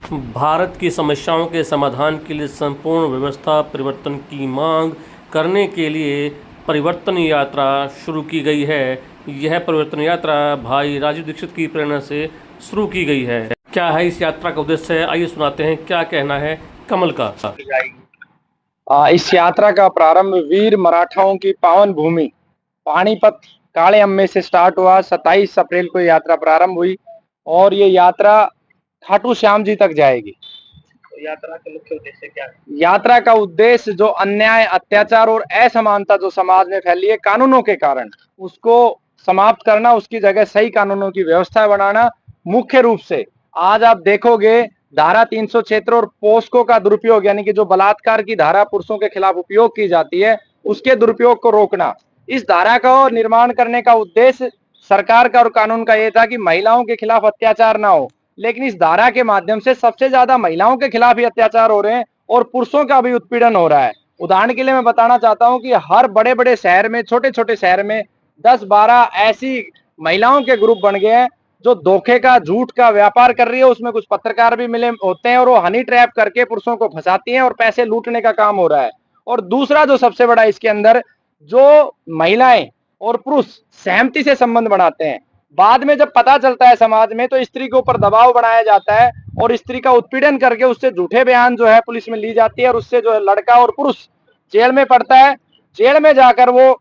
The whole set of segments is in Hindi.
भारत की समस्याओं के समाधान के लिए संपूर्ण व्यवस्था परिवर्तन की मांग करने के लिए परिवर्तन यात्रा शुरू की गई है। यह परिवर्तन यात्रा भाई राजीव दीक्षित की प्रेरणा से शुरू की गई है। क्या है इस यात्रा का उद्देश्य? आइए सुनाते हैं क्या कहना है कमल का। इस यात्रा का प्रारंभ वीर मराठाओं की पावन भूमि पानीपत काले अम्मे से स्टार्ट हुआ। 27 अप्रैल को यात्रा प्रारंभ हुई और ये यात्रा खाटू श्याम जी तक जाएगी। तो यात्रा का मुख्य उद्देश्य क्या है? यात्रा का उद्देश्य जो अन्याय, अत्याचार और असमानता जो समाज में फैली है कानूनों के कारण, उसको समाप्त करना, उसकी जगह सही कानूनों की व्यवस्था बनाना। मुख्य रूप से आज आप देखोगे धारा 376 और पोस्को का दुरुपयोग, यानी कि जो बलात्कार की धारा पुरुषों के खिलाफ उपयोग की जाती है, उसके दुरुपयोग को रोकना। इस धारा का निर्माण करने का उद्देश्य सरकार का और कानून का यह था कि महिलाओं के खिलाफ अत्याचार ना हो, लेकिन इस धारा के माध्यम से सबसे ज्यादा महिलाओं के खिलाफ ही अत्याचार हो रहे हैं और पुरुषों का भी उत्पीड़न हो रहा है। उदाहरण के लिए मैं बताना चाहता हूं कि हर बड़े बड़े शहर में, छोटे छोटे शहर में 10-12 ऐसी महिलाओं के ग्रुप बन गए हैं जो धोखे का, झूठ का व्यापार कर रही है। उसमें कुछ पत्रकार भी मिले होते हैं और वो हनी ट्रैप करके पुरुषों को फंसाती हैं और पैसे लूटने का काम हो रहा है। और दूसरा जो सबसे बड़ा इसके अंदर, जो महिलाएं और पुरुष सहमति से संबंध बनाते हैं, बाद में जब पता चलता है समाज में, तो स्त्री के ऊपर दबाव बनाया जाता है और स्त्री का उत्पीड़न करके उससे झूठे बयान जो है पुलिस में ली जाती है और उससे जो है लड़का और पुरुष जेल में पड़ता है। जेल में जाकर वो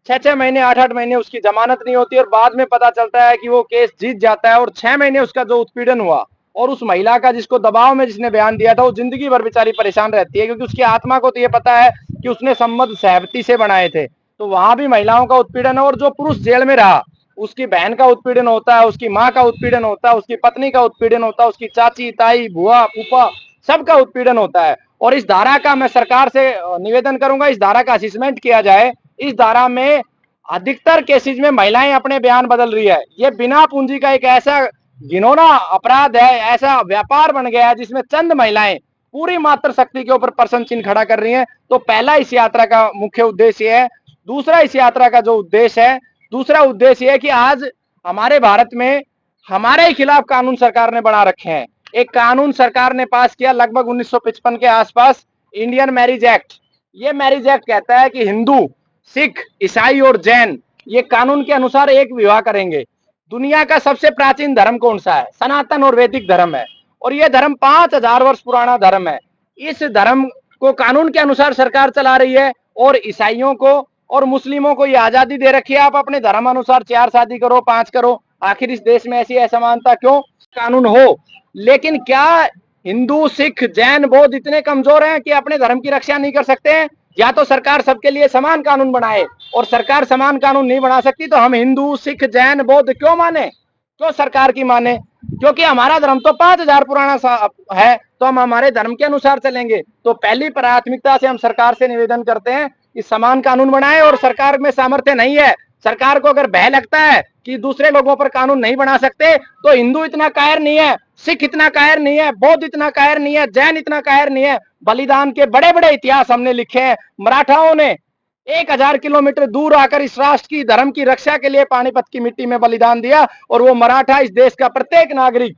6-6 महीने, 8-8 महीने उसकी जमानत नहीं होती और बाद में पता चलता है कि वो केस जीत जाता है और 6 महीने उसका जो उत्पीड़न हुआ और उस महिला का जिसको दबाव में जिसने बयान दिया था, वो जिंदगी भर बेचारी परेशान रहती है, क्योंकि उसकी आत्मा को तो ये पता है कि उसने संबंध सहमति से बनाए थे। तो वहां भी महिलाओं का उत्पीड़न है और जो पुरुष जेल में रहा उसकी बहन का उत्पीड़न होता है, उसकी माँ का उत्पीड़न होता है, उसकी पत्नी का उत्पीड़न होता है, उसकी चाची, ताई, बुआ, फूफा, सबका उत्पीड़न होता है। और इस धारा का मैं सरकार से निवेदन करूंगा, इस धारा का असेसमेंट किया जाए। इस धारा में अधिकतर केसेस में महिलाएं अपने बयान बदल रही है। ये बिना पूंजी का एक ऐसा घिनौना अपराध है, ऐसा व्यापार बन गया है जिसमें चंद महिलाएं पूरी मात्र शक्ति के ऊपर प्रश्न चिन्ह खड़ा कर रही हैं। तो पहला इस यात्रा का मुख्य उद्देश्य है। दूसरा इस यात्रा का जो उद्देश्य है, दूसरा उद्देश्य है कि आज हमारे भारत में हमारे खिलाफ कानून सरकार ने बना रखे हैं। एक कानून सरकार ने पास किया लगभग 1955 के आसपास, इंडियन मैरिज एक्ट। ये मैरिज एक्ट कहता है कि हिंदू, सिख, ईसाई और जैन ये कानून के अनुसार एक विवाह करेंगे। दुनिया का सबसे प्राचीन धर्म कौन सा है? सनातन और वैदिक धर्म है और यह धर्म 5000 वर्ष पुराना धर्म है। इस धर्म को कानून के अनुसार सरकार चला रही है और ईसाइयों को और मुस्लिमों को ये आजादी दे रखी है, आप अपने धर्म अनुसार 4 शादी करो, 5 करो। आखिर इस देश में ऐसी असमानता क्यों? कानून हो, लेकिन क्या हिंदू, सिख, जैन, बौद्ध इतने कमजोर हैं कि अपने धर्म की रक्षा नहीं कर सकते हैं? या तो सरकार सबके लिए समान कानून बनाए, और सरकार समान कानून नहीं बना सकती तो हम हिंदू, सिख, जैन, बौद्ध क्यों माने, क्यों सरकार की माने? क्योंकि हमारा धर्म तो 5000 पुराना है, तो हम हमारे धर्म के अनुसार चलेंगे। तो पहली प्राथमिकता से हम सरकार से निवेदन करते हैं कि समान कानून बनाए, और सरकार में सामर्थ्य नहीं है, सरकार को अगर भय लगता है कि दूसरे लोगों पर कानून नहीं बना सकते, तो हिंदू इतना कायर नहीं है, सिख इतना कायर नहीं है, बौद्ध इतना कायर नहीं है, जैन इतना कायर नहीं है। बलिदान के बड़े बड़े इतिहास हमने लिखे हैं। मराठाओं ने 1000 किलोमीटर दूर आकर इस राष्ट्र की, धर्म की रक्षा के लिए पानीपत की मिट्टी में बलिदान दिया, और वो मराठा इस देश का प्रत्येक नागरिक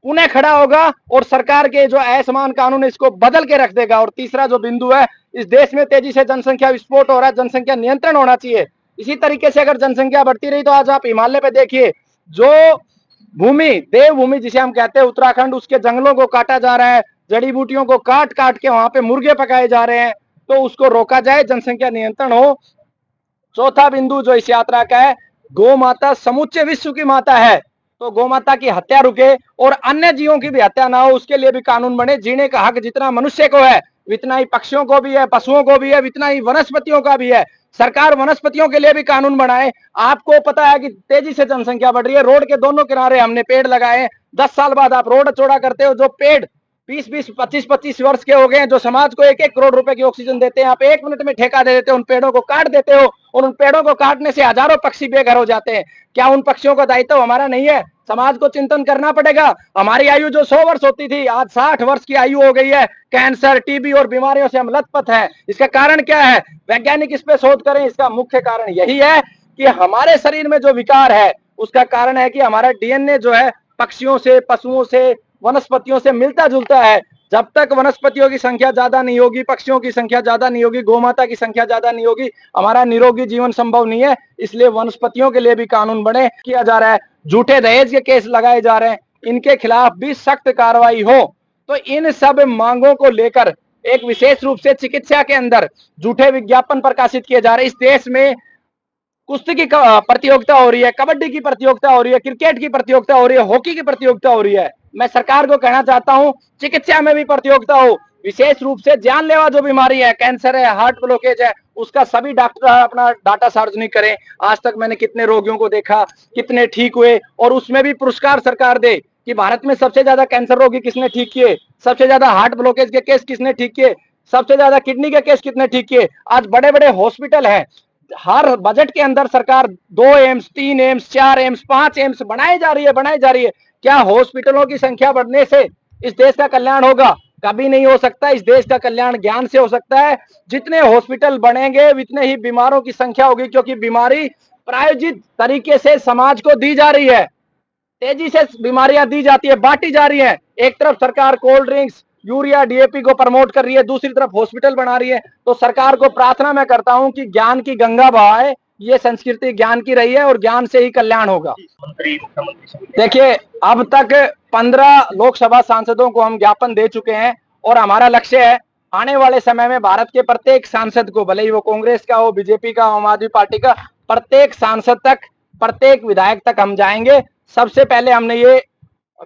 उन्हें खड़ा होगा और सरकार के जो असमान कानून है इसको बदल के रख देगा। और तीसरा जो बिंदु है, इस देश में तेजी से जनसंख्या विस्फोट हो रहा है, जनसंख्या नियंत्रण होना चाहिए। इसी तरीके से अगर जनसंख्या बढ़ती रही तो आज आप हिमालय पे देखिए, जो भूमि, देवभूमि जिसे हम कहते हैं उत्तराखंड, उसके जंगलों को काटा जा रहा है, जड़ी बूटियों को काट काट के वहां पे मुर्गे पकाए जा रहे हैं। तो उसको रोका जाए, जनसंख्या नियंत्रण हो। चौथा बिंदु जो इस यात्रा का है, गौ माता समूचे विश्व की माता है, तो गौ माता की हत्या रुके और अन्य जीवों की भी हत्या ना हो, उसके लिए भी कानून बने। जीने का हक जितना मनुष्य को है उतना ही पक्षियों को भी है, पशुओं को भी है, उतना ही वनस्पतियों का भी है। सरकार वनस्पतियों के लिए भी कानून बनाए। आपको पता है कि तेजी से जनसंख्या बढ़ रही है, रोड के दोनों किनारे हमने पेड़ लगाए। 10 साल बाद आप रोड चौड़ा करते हो, जो पेड़ 20-20, 25-25 वर्ष के हो गए हैं, जो समाज को 1-1 करोड़ रुपए की ऑक्सीजन देते हैं, आप 1 मिनट में ठेका दे देते हो, उन पेड़ों को काट देते हो, और उन पेड़ों को काटने से हजारों पक्षी बेघर हो जाते हैं। क्या उन पक्षियों का दायित्व हमारा नहीं है? समाज को चिंतन करना पड़ेगा। हमारी आयु जो 100 वर्ष होती थी, आज 60 वर्ष की आयु हो गई है। कैंसर, टीबी और बीमारियों से हम लथपथ हैं। इसका कारण क्या है? वैज्ञानिक इस पे शोध करें। इसका मुख्य कारण यही है कि हमारे शरीर में जो विकार है, उसका कारण है कि हमारा डीएनए जो है पक्षियों से, पशुओं से, वनस्पतियों से मिलता जुलता है। जब तक वनस्पतियों की संख्या ज्यादा नहीं होगी, पक्षियों की संख्या ज्यादा नहीं होगी, गोमाता की संख्या ज्यादा नहीं होगी, हमारा निरोगी जीवन संभव नहीं है। इसलिए वनस्पतियों के लिए भी कानून बने किया जा रहा है। झूठे दहेज के केस लगाए जा रहे हैं, इनके खिलाफ भी सख्त कार्रवाई हो। तो इन सब मांगों को लेकर एक विशेष रूप से चिकित्सा के अंदर झूठे विज्ञापन प्रकाशित किए जा रहे हैं। इस देश में कुश्ती की प्रतियोगिता हो रही है, कबड्डी की प्रतियोगिता हो रही है, क्रिकेट की प्रतियोगिता हो रही है, हॉकी की प्रतियोगिता हो रही है। मैं सरकार को कहना चाहता हूं, चिकित्सा में भी प्रतियोगिता हो। विशेष रूप से जानलेवा जो बीमारी है, कैंसर है, हार्ट ब्लॉकेज है, उसका सभी डॉक्टर अपना डाटा सार्वजनिक करें। आज तक मैंने कितने रोगियों को देखा, कितने ठीक हुए, और उसमें भी पुरस्कार सरकार दे कि भारत में सबसे ज्यादा कैंसर रोगी किसने ठीक किए, सबसे ज्यादा हार्ट ब्लॉकेज के केस किसने ठीक किए, सबसे ज्यादा किडनी के केस कितने ठीक किए। आज बड़े बड़े हॉस्पिटल हैं, हर बजट के अंदर सरकार 2 एम्स, 3 एम्स, 4 एम्स, 5 एम्स बनाई जा रही है। क्या हॉस्पिटलों की संख्या बढ़ने से इस देश का कल्याण होगा? कभी नहीं हो सकता। इस देश का कल्याण ज्ञान से हो सकता है। जितने हॉस्पिटल बनेंगे उतने ही बीमारों की संख्या होगी, क्योंकि बीमारी प्रायोजित तरीके से समाज को दी जा रही है। तेजी से बीमारियां दी जाती है, बांटी जा रही है। एक तरफ सरकार कोल्ड ड्रिंक्स, यूरिया, डीएपी को प्रमोट कर रही है, दूसरी तरफ हॉस्पिटल बना रही है। तो सरकार को प्रार्थना मैं करता हूं कि ज्ञान की गंगा बहाए। ये संस्कृति ज्ञान की रही है और ज्ञान से ही कल्याण होगा। देखिए, अब तक 15 लोकसभा सांसदों को हम ज्ञापन दे चुके हैं, और हमारा लक्ष्य है आने वाले समय में भारत के प्रत्येक सांसद को, भले ही वो कांग्रेस का हो, बीजेपी का, आम आदमी पार्टी का, प्रत्येक सांसद तक, प्रत्येक विधायक तक हम जाएंगे। सबसे पहले हमने ये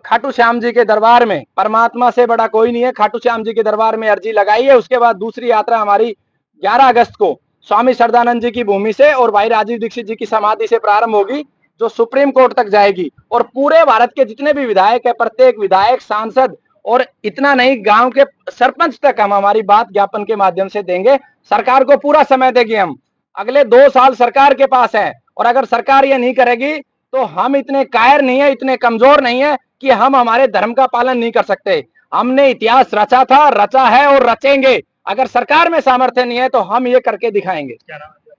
खाटू श्याम जी के दरबार में, परमात्मा से बड़ा कोई नहीं है, खाटू श्याम जी के दरबार में अर्जी लगाई है। उसके बाद दूसरी यात्रा हमारी 11 अगस्त को स्वामी श्रद्धानंद जी की भूमि से और भाई राजीव दीक्षित जी की समाधि से प्रारंभ होगी, जो सुप्रीम कोर्ट तक जाएगी। और पूरे भारत के जितने भी विधायक है, प्रत्येक विधायक, सांसद, और इतना नहीं, गांव के सरपंच तक हम हमारी बात ज्ञापन के माध्यम से देंगे। सरकार को पूरा समय देंगे हम। अगले 2 साल सरकार के पास है, और अगर सरकार ये नहीं करेगी तो हम इतने कायर नहीं है, इतने कमजोर नहीं है कि हम हमारे धर्म का पालन नहीं कर सकते। हमने इतिहास रचा था, रचा है और रचेंगे। अगर सरकार में सामर्थ्य नहीं है तो हम ये करके दिखाएंगे।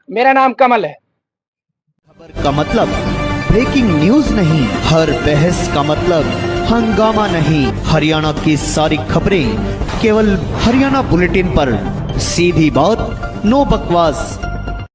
मेरा नाम कमल है। खबर का मतलब ब्रेकिंग न्यूज नहीं, हर बहस का मतलब हंगामा नहीं। हरियाणा की सारी खबरें केवल हरियाणा बुलेटिन पर। सीधी बात, नो बकवास।